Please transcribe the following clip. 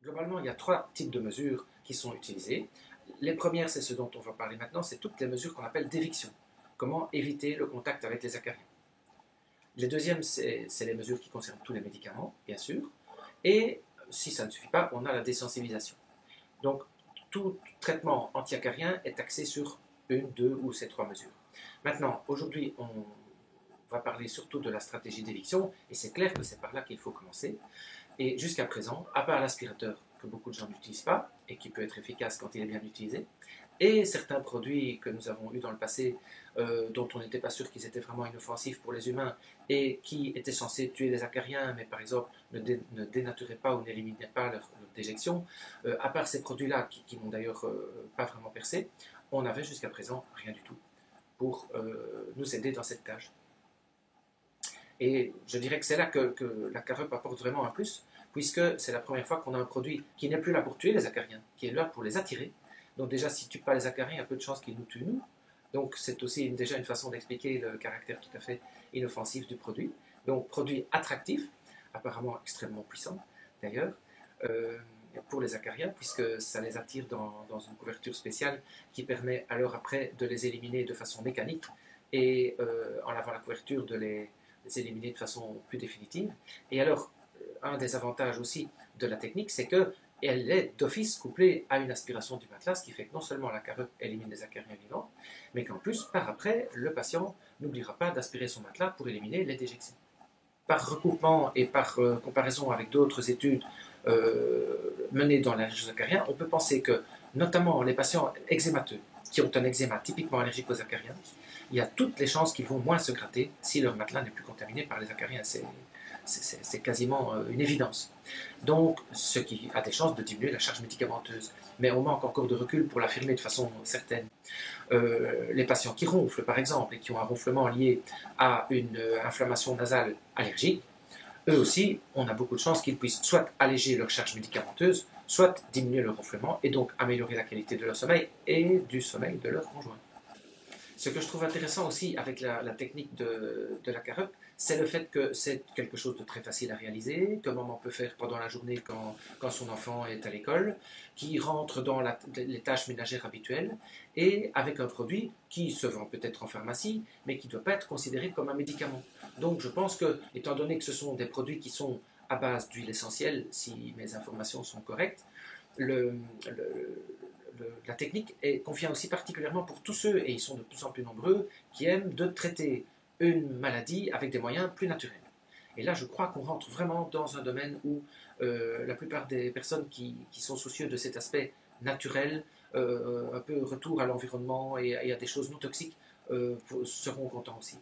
Globalement, il y a trois types de mesures qui sont utilisées. Les premières, c'est ce dont on va parler maintenant, c'est toutes les mesures qu'on appelle d'éviction. Comment éviter le contact avec les acariens. Les deuxièmes, c'est les mesures qui concernent tous les médicaments, bien sûr. Et si ça ne suffit pas, on a la désensibilisation. Donc, tout traitement anti-acarien est axé sur une, deux ou ces trois mesures. Maintenant, aujourd'hui, on va parler surtout de la stratégie d'éviction, et c'est clair que c'est par là qu'il faut commencer. Et jusqu'à présent, à part l'aspirateur que beaucoup de gens n'utilisent pas et qui peut être efficace quand il est bien utilisé, et certains produits que nous avons eus dans le passé dont on n'était pas sûr qu'ils étaient vraiment inoffensifs pour les humains et qui étaient censés tuer les acariens, mais par exemple ne dénaturaient pas ou n'éliminaient pas leur déjection, à part ces produits-là qui n'ont d'ailleurs pas vraiment percé, on n'avait jusqu'à présent rien du tout pour nous aider dans cette tâche. Et je dirais que c'est là que la Carup apporte vraiment un plus, puisque c'est la première fois qu'on a un produit qui n'est plus là pour tuer les acariens, qui est là pour les attirer. Donc déjà, si tu ne tues pas les acariens, il y a peu de chances qu'ils nous tuent nous. Donc c'est aussi déjà une façon d'expliquer le caractère tout à fait inoffensif du produit. Donc produit attractif, apparemment extrêmement puissant d'ailleurs, pour les acariens, puisque ça les attire dans une couverture spéciale qui permet alors après de les éliminer de façon mécanique et en lavant la couverture de les éliminer de façon plus définitive. Et alors, un des avantages aussi de la technique, c'est qu'elle est d'office couplée à une aspiration du matelas, ce qui fait que non seulement la Carup élimine les acariens vivants, mais qu'en plus, par après, le patient n'oubliera pas d'aspirer son matelas pour éliminer les déjections. Par recoupement et par comparaison avec d'autres études menées dans l'allergie aux acariens, on peut penser que, notamment les patients eczémateux, qui ont un eczéma typiquement allergique aux acariens, il y a toutes les chances qu'ils vont moins se gratter si leur matelas n'est plus contaminé par les acariens. C'est quasiment une évidence. Donc, ce qui a des chances de diminuer la charge médicamenteuse. Mais on manque encore de recul pour l'affirmer de façon certaine. Les patients qui ronflent, par exemple, et qui ont un ronflement lié à une inflammation nasale allergique, eux aussi, on a beaucoup de chances qu'ils puissent soit alléger leur charge médicamenteuse, soit diminuer leur ronflement, et donc améliorer la qualité de leur sommeil et du sommeil de leur conjoint. Ce que je trouve intéressant aussi avec la technique de la Carup, c'est le fait que c'est quelque chose de très facile à réaliser, que maman peut faire pendant la journée quand son enfant est à l'école, qui rentre dans les tâches ménagères habituelles, et avec un produit qui se vend peut-être en pharmacie, mais qui ne doit pas être considéré comme un médicament. Donc je pense que, étant donné que ce sont des produits qui sont à base d'huile essentielle, si mes informations sont correctes, la technique convient aussi particulièrement pour tous ceux, et ils sont de plus en plus nombreux, qui aiment de traiter une maladie avec des moyens plus naturels. Et là, je crois qu'on rentre vraiment dans un domaine où la plupart des personnes qui sont soucieux de cet aspect naturel, un peu retour à l'environnement et à des choses non toxiques, seront contents aussi.